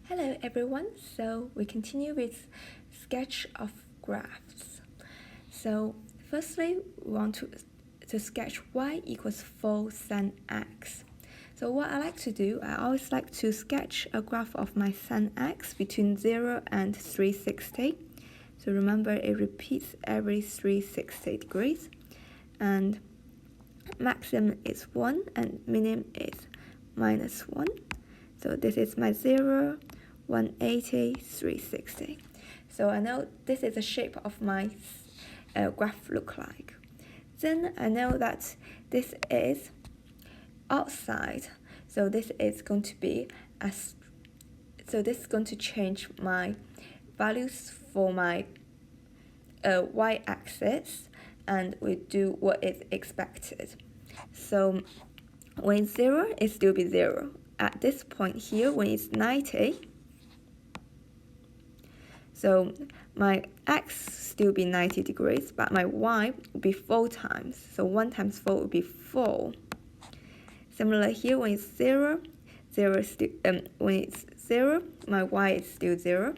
Hello everyone, so we continue with sketch of graphs. So firstly, we want to sketch y equals 4 sin x. So what I like to do, I always like to sketch a graph of my sin x between 0 and 360. So remember it repeats every 360 degrees, and maximum is 1 and minimum is -1. So this is my 0, 180, 360. So I know this is the shape of my graph look like. Then I know that this is outside. So this is going to be so this is going to change my values for my y-axis, and we do what is expected. So when 0, it still be 0. At this point here, when it's 90, so my x still be 90 degrees, but my y will be 4 times. So 1 times 4 will be 4. Similar here, when it's 0, when it's 0, my y is still 0.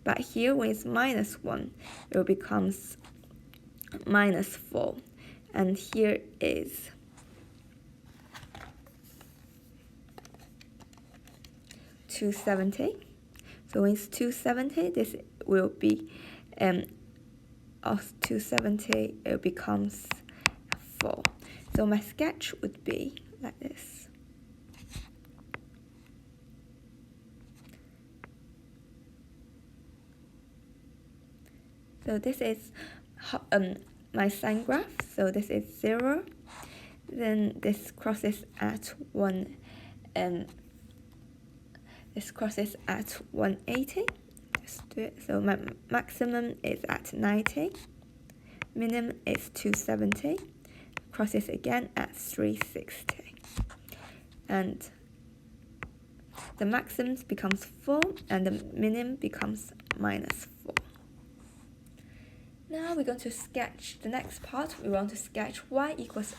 But here, when it's -1, it will becomes -4. And here is 270. So when it's 270, this will be of 270, it becomes 4. So my sketch would be like this. So this is my sine graph. So this is 0. Then this crosses at 1, this crosses at 180. Just do it. So my maximum is at 90. Minimum is 270. Crosses again at 360. And the maximum becomes 4 and the minimum becomes -4. Now we're going to sketch the next part. We want to sketch y equals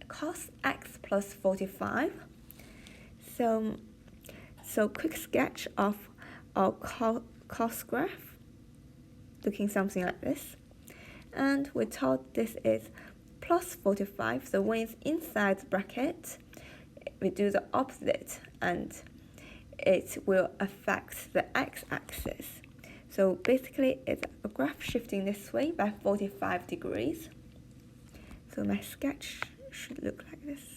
cos x plus 45. So quick sketch of our cos graph, looking something like this. And we're told this is plus 45, so when it's inside the bracket, we do the opposite, and it will affect the x-axis. So basically, it's a graph shifting this way by 45 degrees. So my sketch should look like this.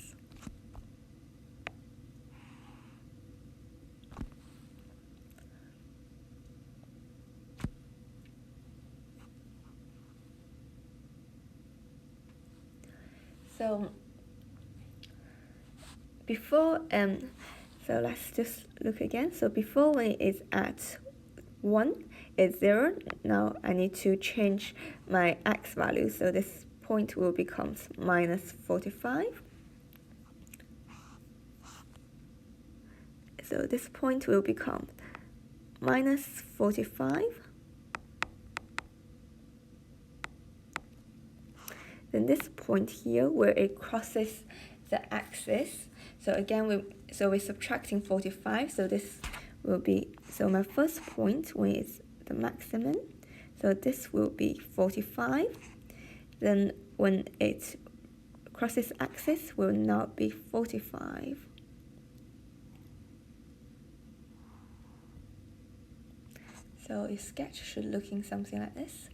So before, so let's just look again. So before, when it is at 1, it's 0. Now I need to change my x value. So this point will become -45. So this point will become -45. Then this point here, where it crosses the axis. So again, we're subtracting 45. So this will be, so my first point, when it's the maximum, so this will be 45. Then when it crosses axis, will now be 45. So your sketch should looking something like this.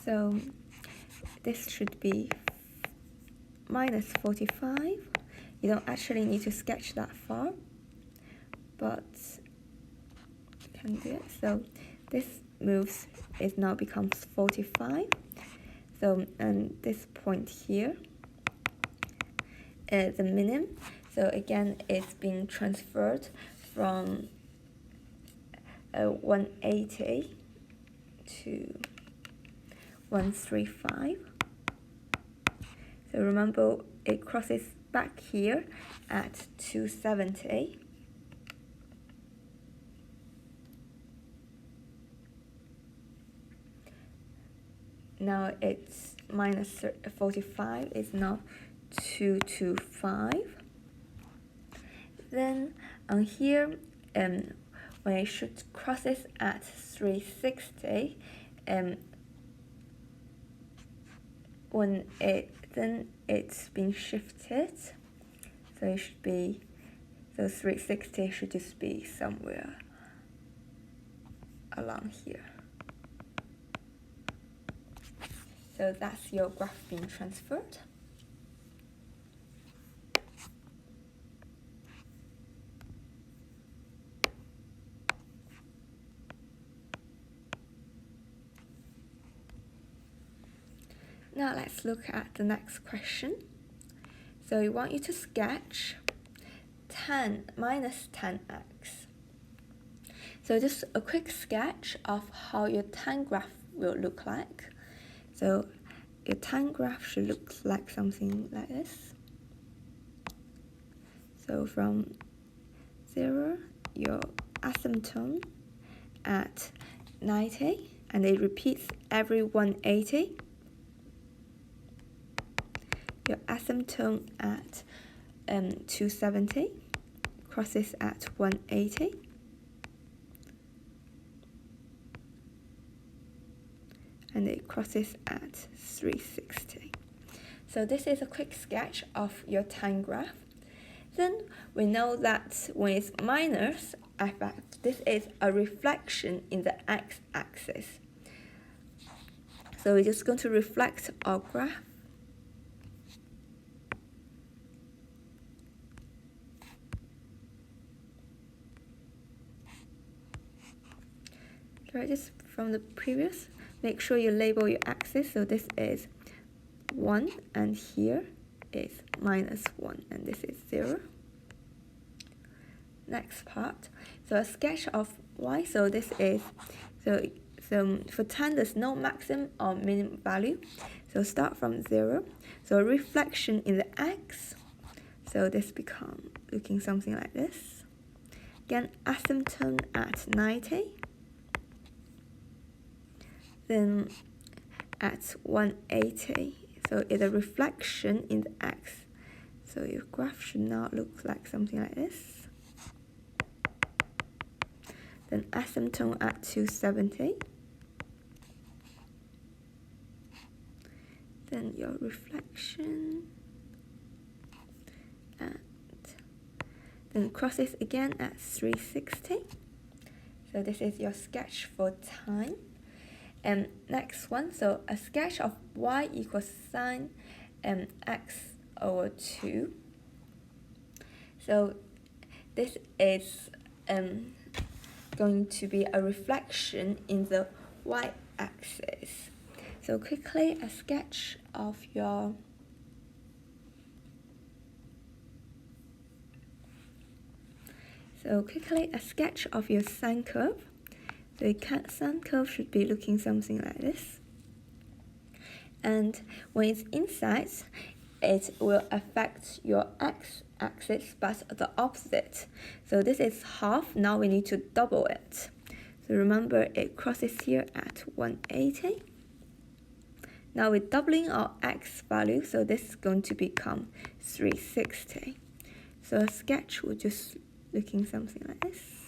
So this should be -45. You don't actually need to sketch that far, but you can do it. So this moves, it now becomes 45. So, and this point here is the minimum. So again, it's being transferred from 180 to 135. So remember, it crosses back here at 270. now it's minus 45 is now 225. Then on here, when it should crosses at 360, when it's been shifted, so it should be, so 360 should just be somewhere along here. So that's your graph being transferred. Now let's look at the next question. So we want you to sketch 10 minus 10x. So just a quick sketch of how your time graph will look like. So your time graph should look like something like this. So from 0, your asymptote at 90, and it repeats every 180. Your asymptote at 270 crosses at 180. And it crosses at 360. So this is a quick sketch of your time graph. Then we know that when it's minus fx, this is a reflection in the x-axis. So we're just going to reflect our graph. Right, just from the previous, make sure you label your axis. So this is 1, and here is minus 1, and this is 0. Next part, so a sketch of y. So this is, so for 10 there's no maximum or minimum value. So start from 0. So a reflection in the x. So this become looking something like this. Again, asymptote at 90. Then at 180, so it's a reflection in the x. So your graph should now look like something like this. Then asymptote at 270. Then your reflection at, then crosses again at 360. So this is your sketch for time. And next one, so a sketch of y equals sine x over 2. So this is going to be a reflection in the y-axis. So quickly, a sketch of your sine curve. The sine curve should be looking something like this. And when it's inside, it will affect your x-axis, but the opposite. So this is half, now we need to double it. So remember, it crosses here at 180. Now we're doubling our x value, so this is going to become 360. So a sketch will just looking something like this.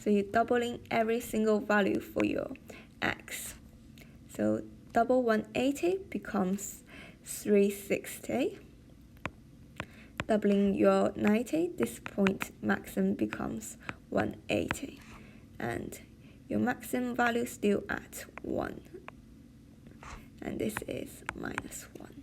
So you're doubling every single value for your x. So double 180 becomes 360. Doubling your 90, this point maximum becomes 180. And your maximum value still at 1. And this is minus 1.